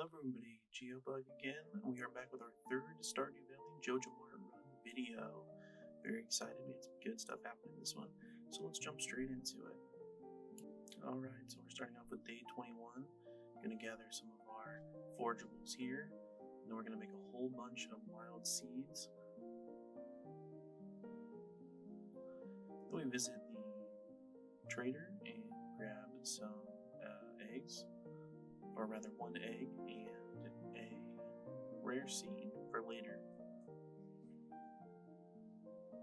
Hello everybody, Geobug again. We are back with our third Stardew Valley Joja Mart run video. Very excited, we had some good stuff happening in this one. So let's jump straight into it. Alright, so we're starting off with day 21. Gonna gather some of our forageables here. And then we're gonna make a whole bunch of wild seeds. Then we visit the trader and grab some eggs. Or rather, one egg and a rare seed for later.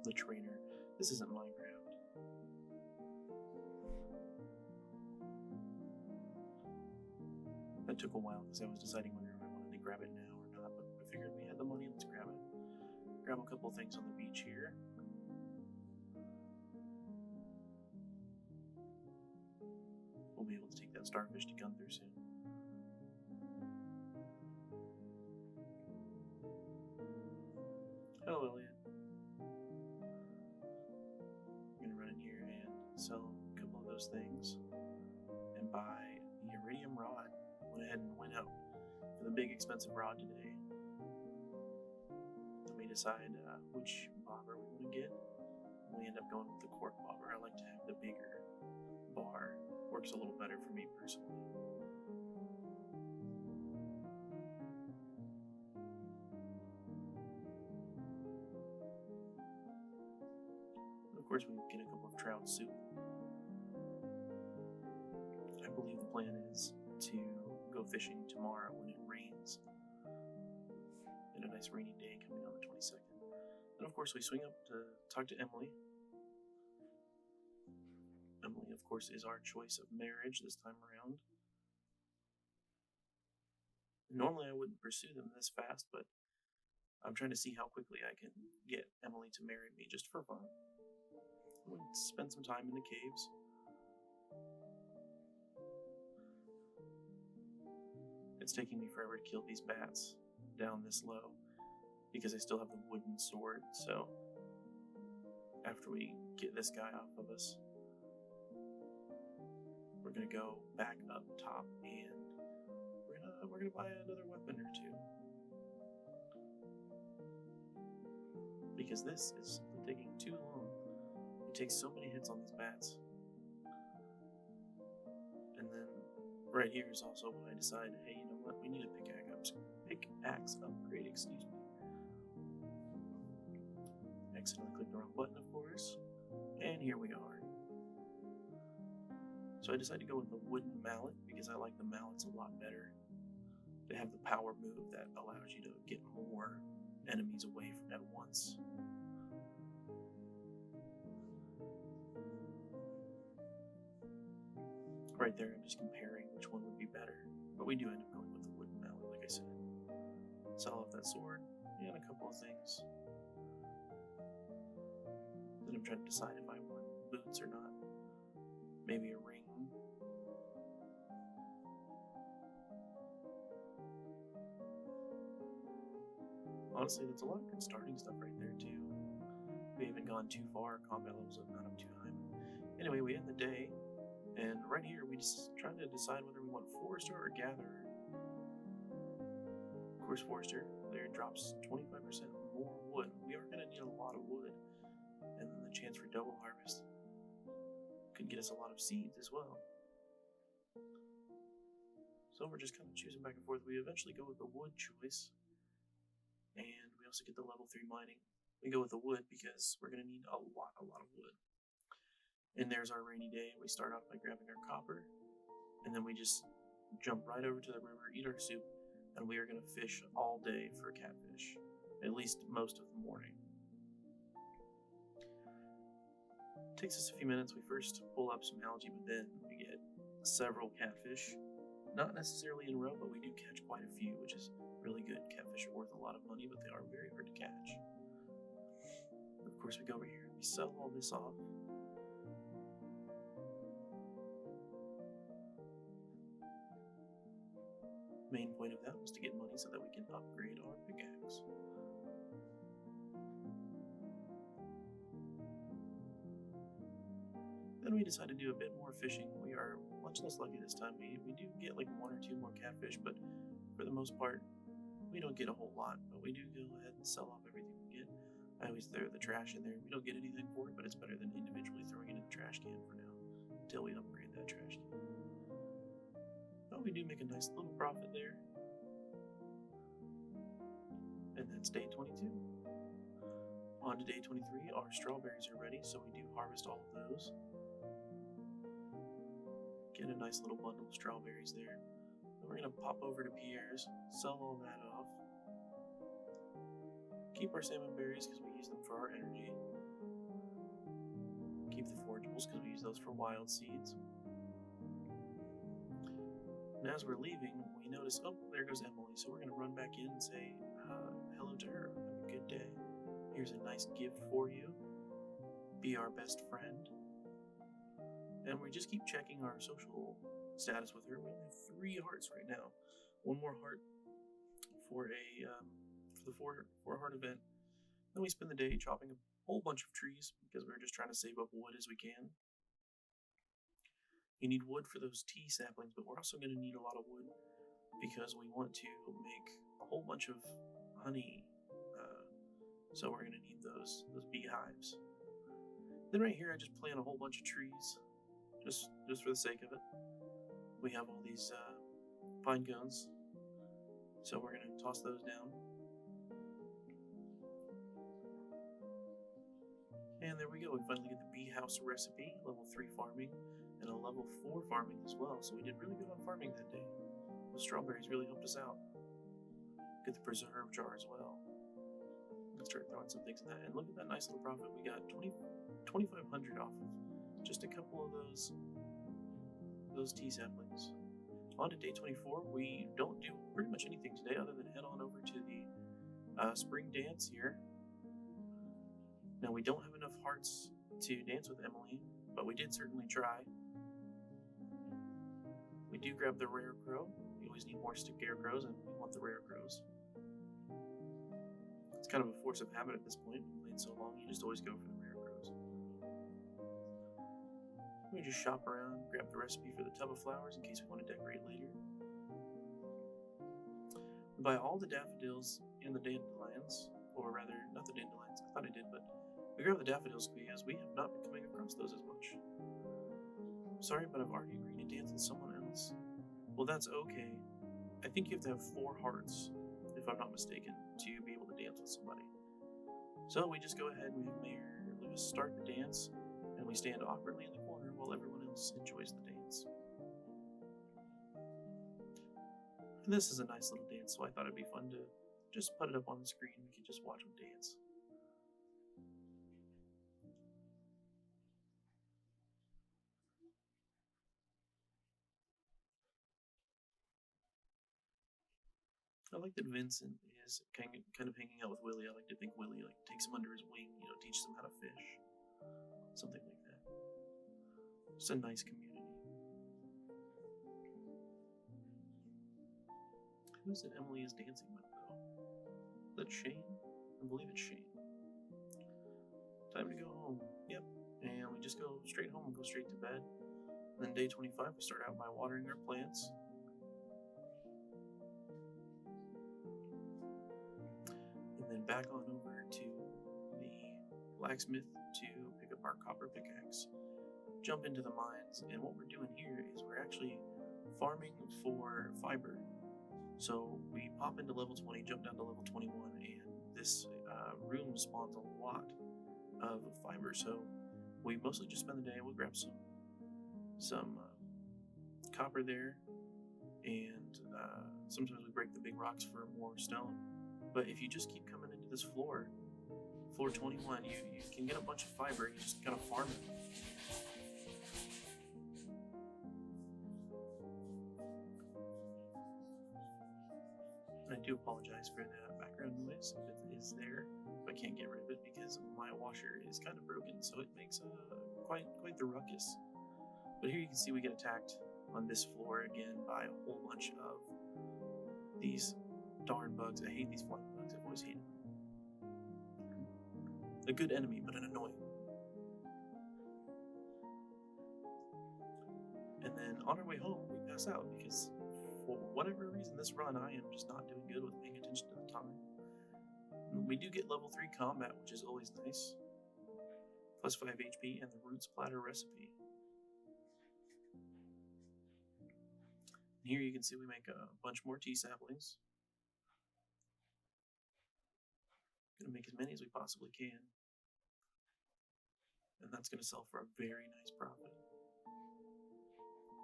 The trader. This isn't Minecraft. That took a while because I was deciding whether I wanted to grab it now or not, but I figured we had the money, let's grab it. Grab a couple things on the beach here. We'll be able to take that starfish to Gunther soon. Hello, Elliot. I'm gonna run in here and sell a couple of those things and buy the iridium rod. Went ahead and went out for the big expensive rod today. Let me decide which bobber we want to get. We end up going with the cork bobber. I like to have the bigger bar. Works a little better for me personally. Of course, we get a couple of trout soup. I believe the plan is to go fishing tomorrow when it rains. And a nice rainy day coming on the 22nd. Then, of course, we swing up to talk to Emily. Emily, of course, is our choice of marriage this time around. Normally, I wouldn't pursue them this fast, but I'm trying to see how quickly I can get Emily to marry me just for fun. We spend some time in the caves. It's taking me forever to kill these bats down this low because I still have the wooden sword, so after we get this guy off of us, we're gonna go back up top and we're gonna buy another weapon or two. Because this is taking too long. It takes so many hits on these bats. And then right here is also when I decide, hey, you know what? We need a pickaxe upgrade, excuse me. Accidentally clicked the wrong button, of course. And here we are. So I decided to go with the wooden mallet because I like the mallets a lot better. They have the power move that allows you to get more enemies away from at once. Right there, I'm just comparing which one would be better. But we do end up going with the wooden mallet, like I said. Sell off that sword and a couple of things. Then I'm trying to decide if I want boots or not. Maybe a ring. Honestly, that's a lot of good starting stuff right there, too. We haven't gone too far. Combat levels are not up too high. Anyway, we end the day. And right here, we just trying to decide whether we want Forester or Gatherer. Of course, Forester there drops 25% more wood. We are going to need a lot of wood. And then the chance for double harvest could get us a lot of seeds as well. So we're just kind of choosing back and forth. We eventually go with the wood choice. And we also get the level 3 mining. We go with the wood because we're going to need a lot of wood. And there's our rainy day. We start off by grabbing our copper, and then we just jump right over to the river, eat our soup, and we are going to fish all day for catfish, at least most of the morning. It takes us a few minutes. We first pull up some algae, but then we get several catfish. Not necessarily in a row, but we do catch quite a few, which is really good. Catfish are worth a lot of money, but they are very hard to catch. Of course, we go over here and we sell all this off. Main point of that was to get money so that we can upgrade our pickaxe. Then we decided to do a bit more fishing. We are much less lucky this time. We do get like 1 or 2 more catfish, but for the most part, we don't get a whole lot, but we do go ahead and sell off everything we get. I always throw the trash in there. We don't get anything for it, but it's better than individually throwing it in the trash can for now, until we upgrade that trash can. But we do make a nice little profit there. And that's day 22. On to day 23, our strawberries are ready, so we do harvest all of those. Get a nice little bundle of strawberries there. Then we're going to pop over to Pierre's, sell all that off. Keep our salmon berries because we use them for our energy. Keep the forageables because we use those for wild seeds. And as we're leaving, we notice, oh, there goes Emily. So we're going to run back in and say hello to her. Have a good day. Here's a nice gift for you. Be our best friend. And we just keep checking our social status with her. We only have 3 hearts right now. 1 more heart for the 4 heart event. Then we spend the day chopping a whole bunch of trees because we're just trying to save up wood as we can. You need wood for those tea saplings, but we're also going to need a lot of wood because we want to make a whole bunch of honey. So we're going to need those beehives. Then right here, I just plant a whole bunch of trees, just for the sake of it. We have all these pine cones, so we're going to toss those down. And there we go, we finally get the bee house recipe, level 3 farming, and a level 4 farming as well, so we did really good on farming that day. The strawberries really helped us out. Get the preserve jar as well. Let's start throwing some things in that, and look at that nice little profit. We got 2,500 off of just a couple of those tea saplings. On to day 24, we don't do pretty much anything today other than head on over to the spring dance here. Now, we don't have enough hearts to dance with Emily, but we did certainly try. We do grab the rare crow. We always need more scarecrows, and we want the rare crows. It's kind of a force of habit at this point. We've played so long, you just always go for the rare crows. We just shop around, grab the recipe for the tub of flowers in case we want to decorate later. We buy all the daffodils in the dandelions, or rather, not the dandelions, I thought I did, but we grab the daffodils because we have not been coming across those as much. Sorry, but I've already agreed to dance with someone else. Well, that's okay. I think you have to have 4 hearts, if I'm not mistaken, to be able to dance with somebody. So we just go ahead and we have Mayor Lewis start the dance, and we stand awkwardly in the corner while everyone else enjoys the dance. And this is a nice little dance, so I thought it'd be fun to just put it up on the screen. We could just watch them dance. I like that Vincent is kind of hanging out with Willie. I like to think Willie takes him under his wing, teaches him how to fish, something like that. Just a nice community. Who is it Emily is dancing with, though? Is that Shane? I believe it's Shane. Time to go home. Yep. And we just go straight home and go straight to bed. And then day 25, we start out by watering our plants. And then back on over to the blacksmith to pick up our copper pickaxe. Jump into the mines. And what we're doing here is we're actually farming for fiber. So we pop into level 20, jump down to level 21, and this room spawns a lot of fiber. So we mostly just spend the day. We'll grab some copper there, and sometimes we break the big rocks for more stone. But if you just keep coming into this floor 21, you can get a bunch of fiber. You just kind of farm it. I do apologize for that background noise if it is there. I can't get rid of it because my washer is kind of broken, so it makes quite the ruckus. But here you can see we get attacked on this floor again by a whole bunch of these darn bugs. I hate these flying bugs. I've always hated them. A good enemy, but an annoying. And then on our way home, we pass out because for whatever reason this run I am just not doing good with paying attention to the time. We do get level 3 combat, which is always nice. Plus 5 HP and the roots platter recipe. Here you can see we make a bunch more tea saplings. Gonna make as many as we possibly can. And that's gonna sell for a very nice profit.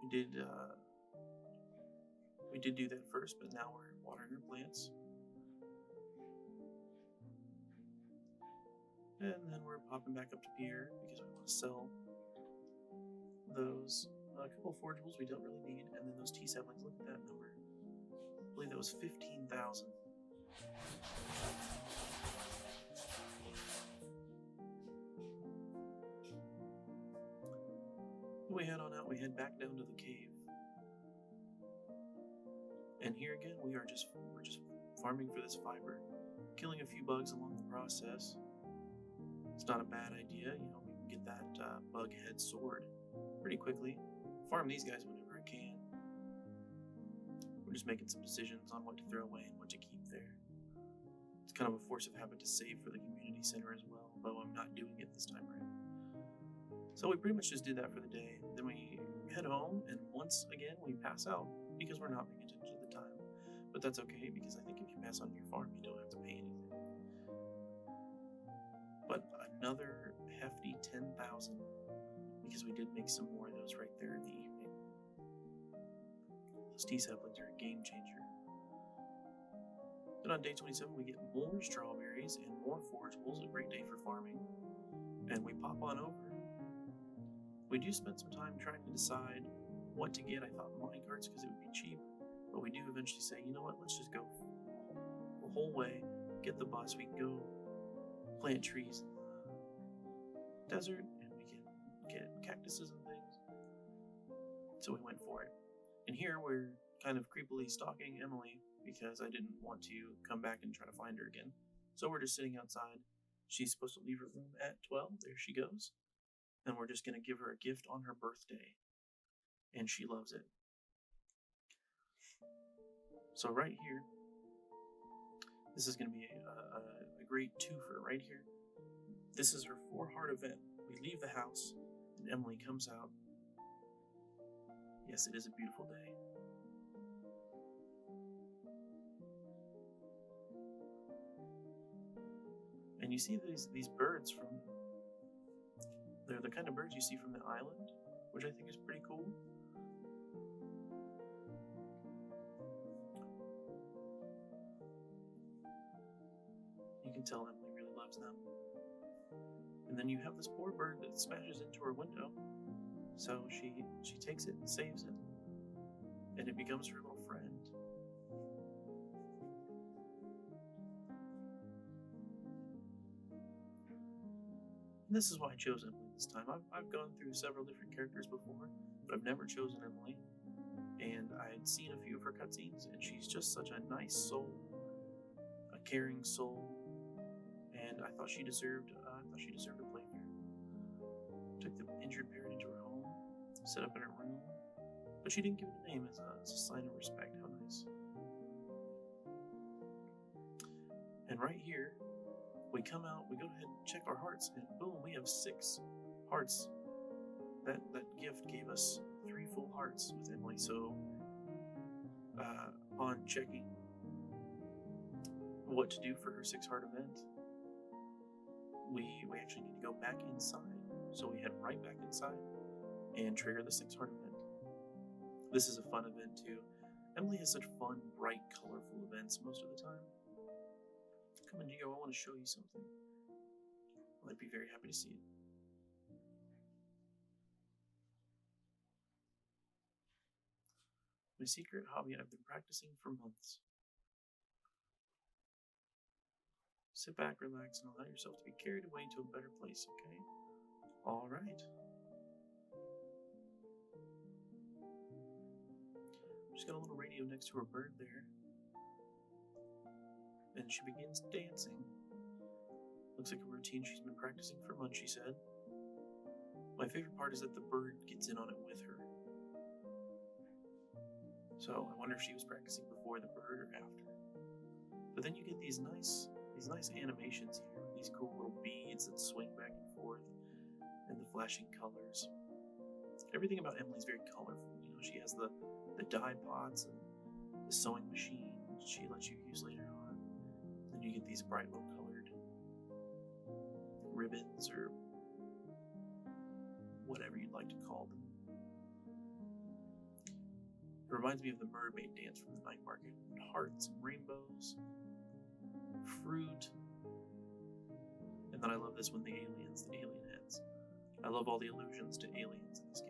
We did do that first, but now we're watering our plants. And then we're popping back up to Pierre because we want to sell those. A couple of forageables we don't really need, and then those tea saplings. Look at that number. I believe that was 15,000. We head on out, we head back down to the cave. And here again, we're just farming for this fiber, killing a few bugs along the process. It's not a bad idea, we can get that bug head sword pretty quickly. Farm these guys whenever I can. We're just making some decisions on what to throw away and what to keep there. It's kind of a force of habit to save for the community center as well, though I'm not doing it this time around. So we pretty much just did that for the day. Then we head home, and once again we pass out because we're not paying attention to the time. But that's okay, because I think if you pass on your farm, you don't have to pay anything. But another hefty 10,000, because we did make some more of those right there in the evening. Those tea saplings are a game changer. Then on day 27, we get more strawberries and more forageables, a great day for farming. And we pop on over. We do spend some time trying to decide what to get. I thought minecarts because it would be cheap, but we do eventually say, you know what, let's just go the whole way, get the bus, we can go plant trees in the desert, and we can get cactuses and things. So we went for it. And here we're kind of creepily stalking Emily because I didn't want to come back and try to find her again. So we're just sitting outside. She's supposed to leave her room at 12. There she goes. And we're just going to give her a gift on her birthday. And she loves it. So right here, this is going to be a great twofer right here. This is her 4-heart event. We leave the house, and Emily comes out. Yes, it is a beautiful day. And you see these birds from... They're the kind of birds you see from the island, which I think is pretty cool. You can tell Emily really loves them. And then you have this poor bird that smashes into her window. So she takes it and saves it. And it becomes her little friend. This is why I chose Emily this time. I've gone through several different characters before, but I've never chosen Emily. And I had seen a few of her cutscenes, and she's just such a nice soul, a caring soul, and I thought she deserved a playthrough. Took the injured parent into her home, set up in her room, but she didn't give it a name as a sign of respect. How nice! And right here, we come out, we go ahead and check our hearts, and boom, we have 6 hearts. That gift gave us 3 full hearts with Emily, so upon checking what to do for her 6-heart event, we actually need to go back inside. So we head right back inside and trigger the 6-heart event. This is a fun event too. Emily has such fun, bright, colorful events most of the time. Come in, Gio, I want to show you something. I'd be very happy to see it. My secret hobby I've been practicing for months. Sit back, relax, and allow yourself to be carried away to a better place, okay? All right. She's got a little radio next to her bird there. And she begins dancing. Looks like a routine she's been practicing for months, she said. My favorite part is that the bird gets in on it with her. So I wonder if she was practicing before the bird or after. But then you get these nice animations here, with these cool little beads that swing back and forth, and the flashing colors. Everything about Emily's very colorful. You know, she has the dye pots and the sewing machine she lets you use later on. Then you get these bright little colored ribbons or whatever you'd like to call them. It reminds me of the mermaid dance from the night market. Hearts and rainbows, fruit, and then I love this one, the alien heads. I love all the allusions to aliens in this game.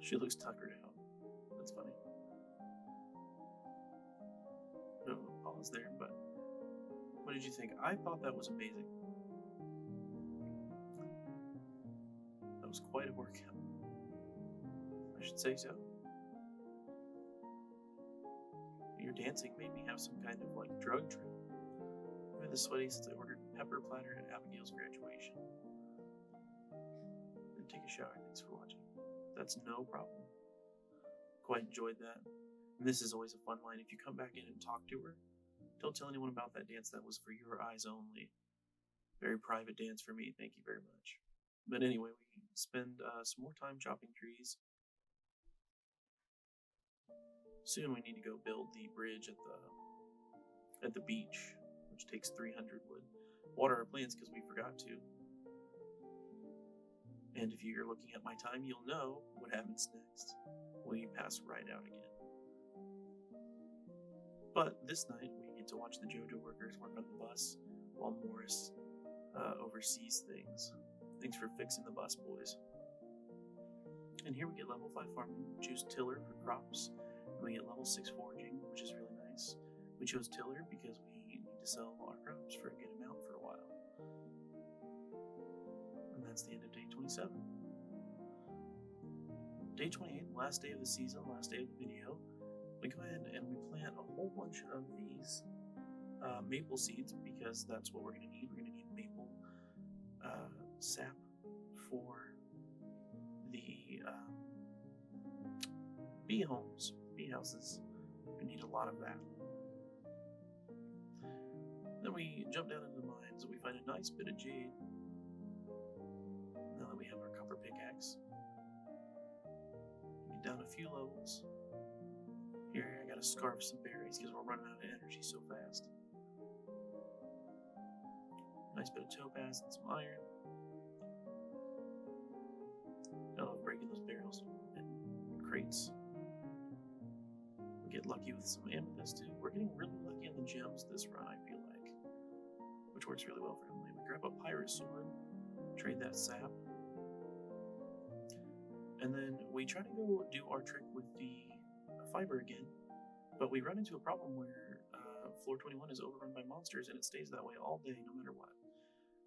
She looks tuckered out. That's funny. No pause there, but what did you think? I thought that was amazing. That was quite a workout. I should say so. Your dancing made me have some kind of like drug trip. I'm in the sweaty since I ordered pepper platter at Abigail's graduation. And take a shower. Thanks for watching. That's no problem. Quite enjoyed that. And this is always a fun line. If you come back in and talk to her, don't tell anyone about that dance. That was for your eyes only. Very private dance for me. Thank you very much. But anyway, we spend some more time chopping trees. Soon we need to go build the bridge at the beach, which takes 300 wood. Water our plants because we forgot to. And if you're looking at my time, you'll know what happens next. We pass right out again. But this night, we get to watch the Joja workers work on the bus while Morris oversees things. Thanks for fixing the bus, boys. And here we get level 5 farming. We choose tiller for crops. And we get level 6 foraging, which is really nice. We chose tiller because we need to sell our crops for a good amount for a while. And that's the end of day 27. Day 28, last day of the season, last day of the video, we go ahead and we plant a whole bunch of these maple seeds because that's what we're going to need. We're going to need maple sap for the bee homes, bee houses. We need a lot of that. Then we jump down into the mines and we find a nice bit of jade. Now that we have our copper pickaxe, we get down a few levels. Here I gotta scarf some berries because we're running out of energy so fast. Nice bit of topaz and some iron. I love breaking those barrels and crates. We get lucky with some amethyst too. We're getting really lucky on the gems this run, I feel like, which works really well for Emily. We grab a pirate sword, trade that sap, and then we try to go do our trick with the fiber again, but we run into a problem where floor 21 is overrun by monsters, and it stays that way all day no matter what.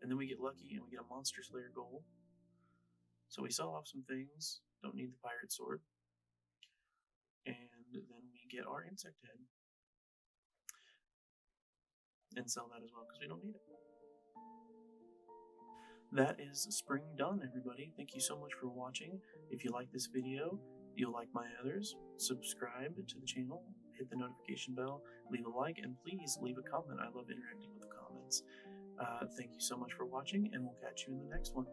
And then we get lucky and we get a monster slayer goal. So we sell off some things, don't need the pirate sword, and then we get our insect head and sell that as well because we don't need it. That is spring done, everybody. Thank you so much for watching. If you like this video, you'll like my others. Subscribe to the channel, hit the notification bell, leave a like, and please leave a comment. I love interacting with the comments. Thank you so much for watching, and we'll catch you in the next one.